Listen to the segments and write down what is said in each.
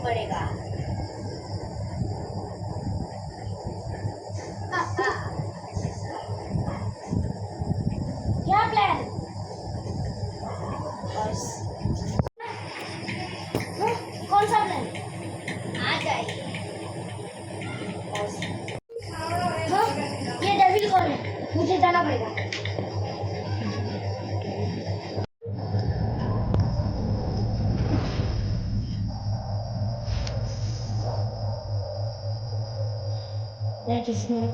पड़ेगा। क्या प्लान? बस कौन सा प्लान? आ जाइए। हाँ, ये डेविल कौन है? मुझे जाना पड़ेगा। That is not.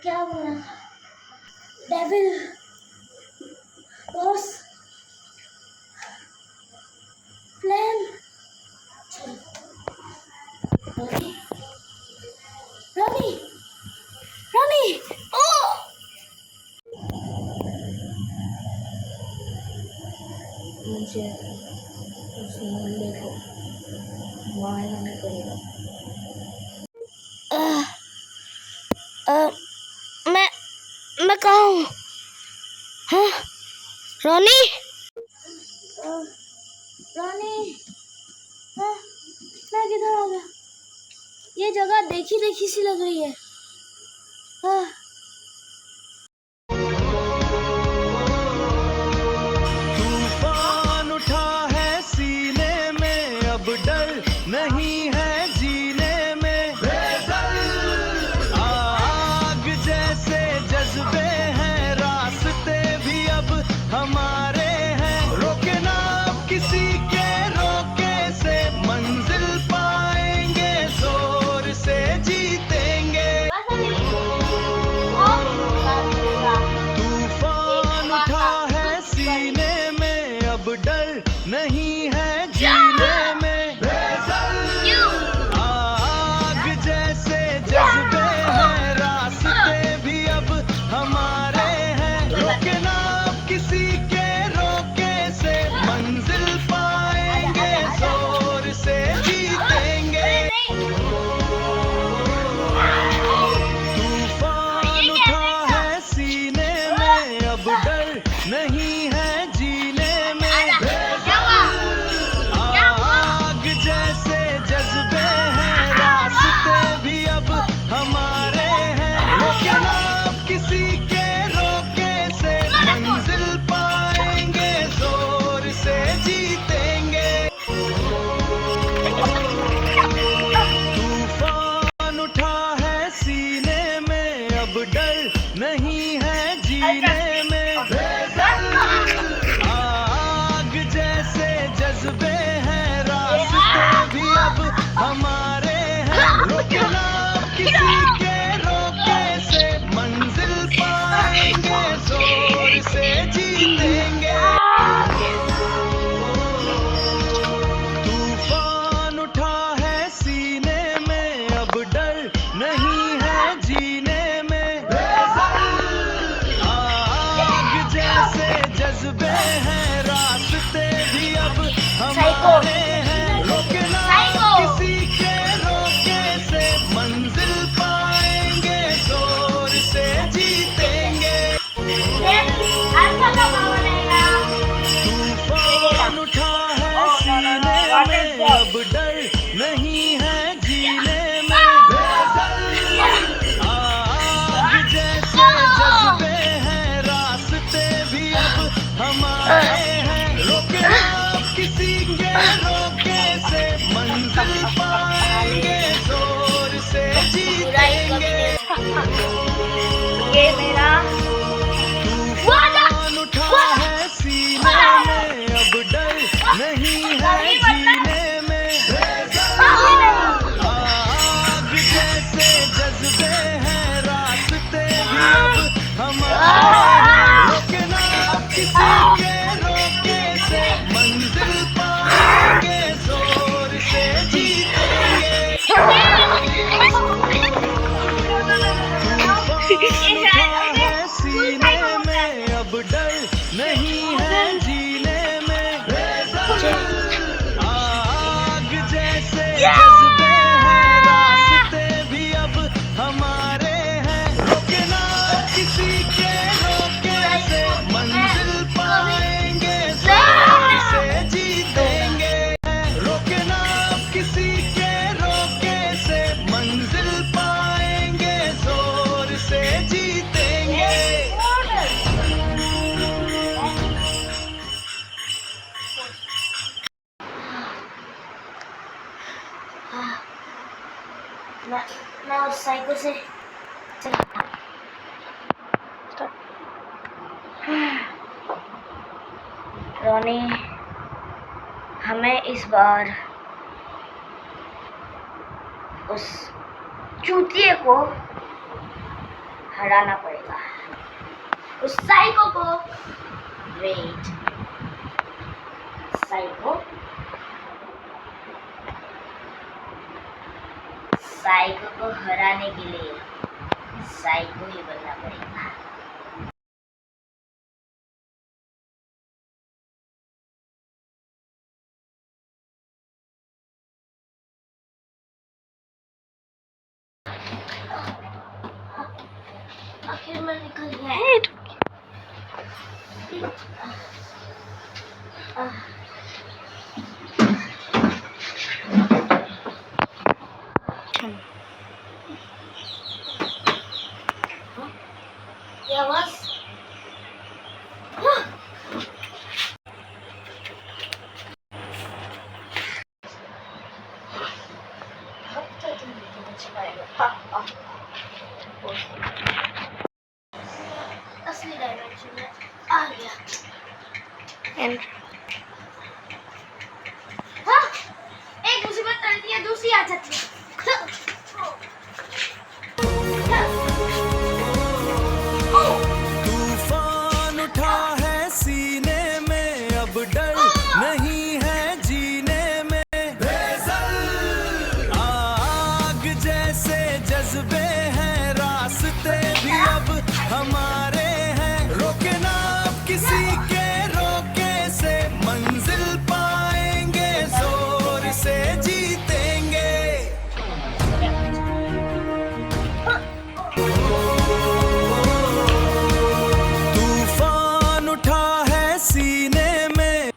क्या बोला? Devil boss plan. Ravi Ravi Ravi ओ मुझे उस मोहल्ले को मारना पड़ेगा। मैं कहाँ हूँ? हाँ रोनी रोनी, हाँ मैं किधर आ गया? ये जगह देखी देखी सी लग रही है। हाँ तूफान उठा है सीने में, अब डर नहीं है जीने में। आग जैसे जज्बे हैं, रास्ते भी अब हमारे हैं। रोके ना अब किसी के रोके से, मंजिल पाएंगे जोर से जीतेंगे। तूफान उठा है सीने में, अब डर नहीं है जीने में। आग जैसे जज्बे हैं, रास्ते भी अब हमारे हैं। रोके ना अब किसी के रोके से, मंजिल पाएंगे जोर से जीतेंगे। तूफान उठा है सीने में, अब डर नहीं है जीने में। आग जैसे जज्बे हैं, रास्ते भी अब हमारे हैं। रोके ना अब किसी के रोके से, मंजिल पाएंगे जोर से जीतेंगे। तूफान उठा है सीने में, अब डर नहीं है जीने में। आग जैसे जज्बे हैं, रास्ते भी अब हमारे हैं। रोके ना अब किसी के रोके से, मंजिल पाएंगे जोर से जीतेंगे। तूफान उठा है सीने में, अब डर नहीं है जीने में। आग जैसे जज्बे हैं, रास्ते भी अब हमारे हैं। रोके ना किसी के रोके से, मंजिल पाएंगे जोर से जीतेंगे। तूफान उठा है सीने में, जज्बे हैं रास्ते भी अब हमारे हैं रोकना किसी के रोके से मंजिल पाएंगे जोर से जीतेंगे रोकना किसी के रोके से मंजिल पाएंगे जोर से जीतेंगे मैं उस साइको से रोनी हमें इस बार उस चूतिए को हराना पड़ेगा उस साइको को वेट साइको को हराने के लिए साइको ही बनना पड़ेगा आखिर में निकल गया क्या आवाज असली डायमेंशन में आ गया हाँ एक मुसीबत टलती है दूसरी आ जाती है तूफान उठा है सीने में अब डर नहीं है जीने में बेज़ल आग जैसे जज्बे हैं रास्ते भी अब हमारे हैं रोकना अब किसी के रोके से मंजिल पाएंगे जोर से जीतेंगे तूफान उठा है सीने में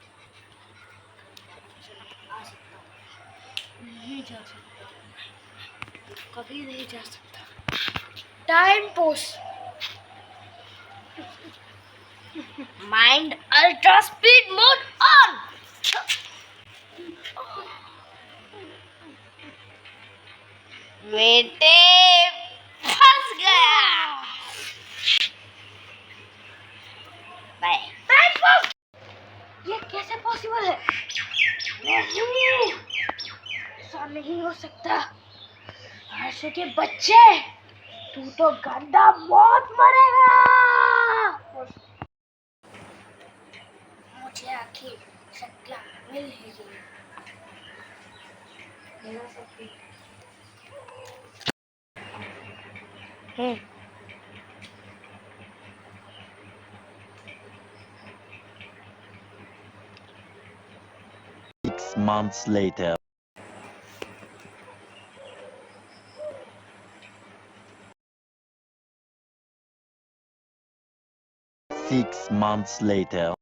नहीं जा सकता कभी नहीं जा सकता time post mind ultra speed mode on बेटे फंस गया बाय ये कैसे पॉसिबल है नहीं ऐसा नहीं हो सकता हर्ष के बच्चे तू तो गंदा मौत मरेगा मुझे आखिर शक्तियाँ मिल ही गई मिला सकती 6 months later. Six months later.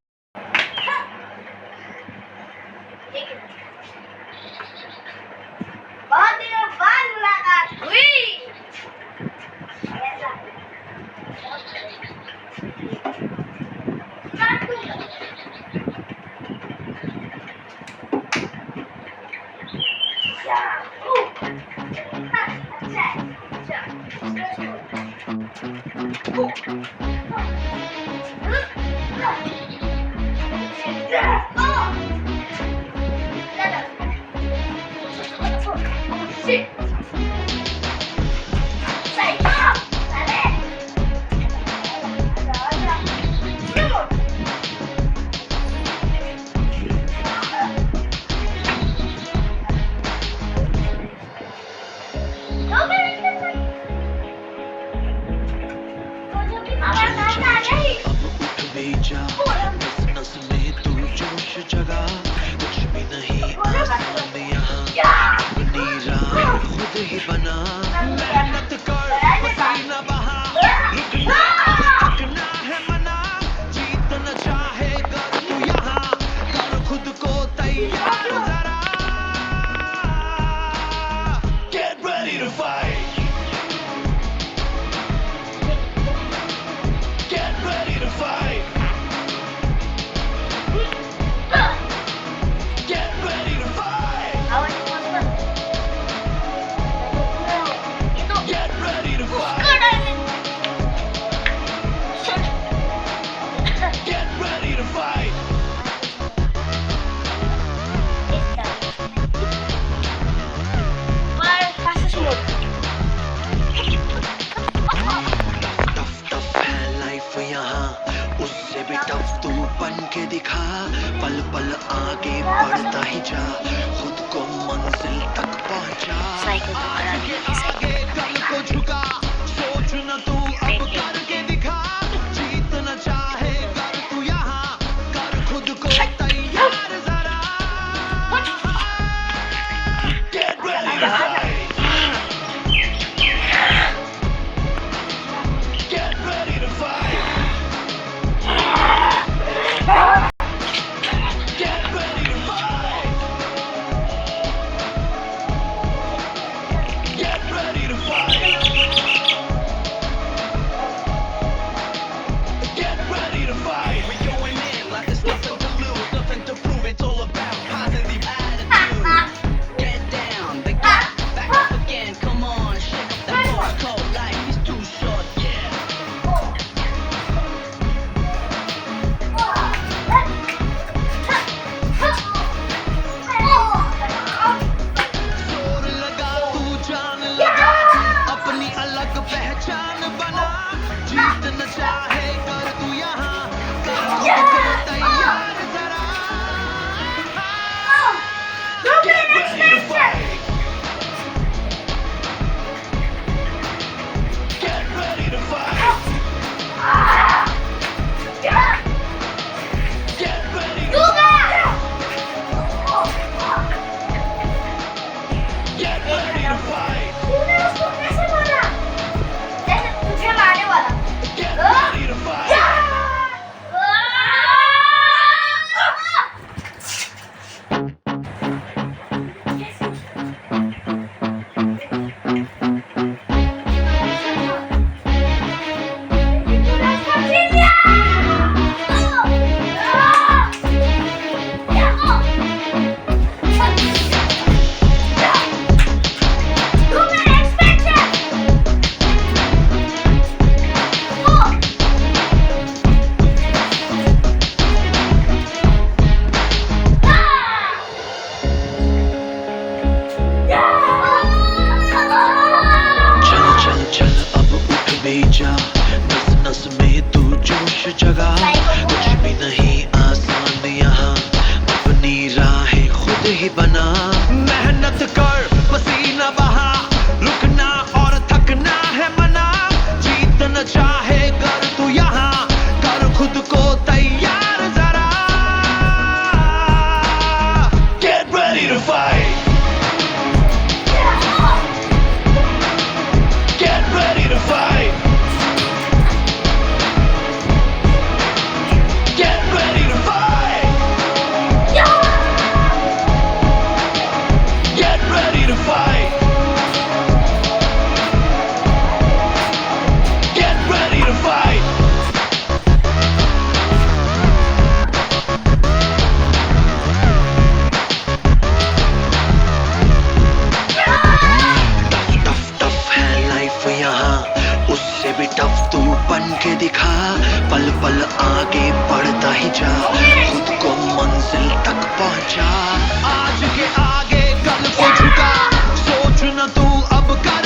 बहुत दिनों बाद मुलाकात हुई नस में तू जोश जगा कुछ भी नहीं आसान यहाँ ही बना, मेहनत कर पसीना बहा, रुकना और थकना है मना, जीतना चाहे कर तू यहाँ, कर खुद को तैयार जरा, get ready to fight, get ready to fight, get ready to fight, आवाज मत कर ये तो get ready to fight, cut है get ready to fight. पर फास्ट मोड टफ टफ है लाइफ यहाँ, उससे भी टफ तू बन के दिखा, पल पल आगे बढ़ता ही जा, खुद को मंजिल तक पहुंचा, साइकिल को हरा आगे दिया, आगे कल को झुका, सोच न तू अब करके दिखा, जीतना चाहे कर तू यहाँ, कर खुद को तैयार जरा, get ready to fight, get ready to fight, get ready to fight, get ready to fight, get ready to fight. We're going in like there's nothing to lose, nothing to prove. It's all about positive attitude. Get down, then get back up again. Come on, shake up that boss code. Life is too short, yeah. जोर लगा तू जान लगा, अपनी अलग पहचान बना, जीतना चाहे कर तू यहाँ, कर खुद को तैयार जरा, get ready to fight, get ready to fight, get ready to get ready to fight, तूने उसको कैसे मारा जैसे तुझे मारने वाला get ready to fight. चल चल चल अब उठ भी जा, नस नस में तू जोश जगा, कुछ भी नहीं आसान यहाँ, अपनी राहें खुद ही बना, मेहनत कर पसीना बहा, रुकना और थकना है मना, जीतना चाहे कर तू यहाँ, कर खुद को तैयार जरा, get ready to fight, get ready to fight, get ready to fight, get ready to fight, get ready to fight. Tough tough है लाइफ यहाँ, उससे भी टफ तू बन के दिखा, पल पल आगे बढ़ता ही जा, खुद को मंजिल तक पहुंचा, आज के आगे कल को झुका, सोच न तू अब कर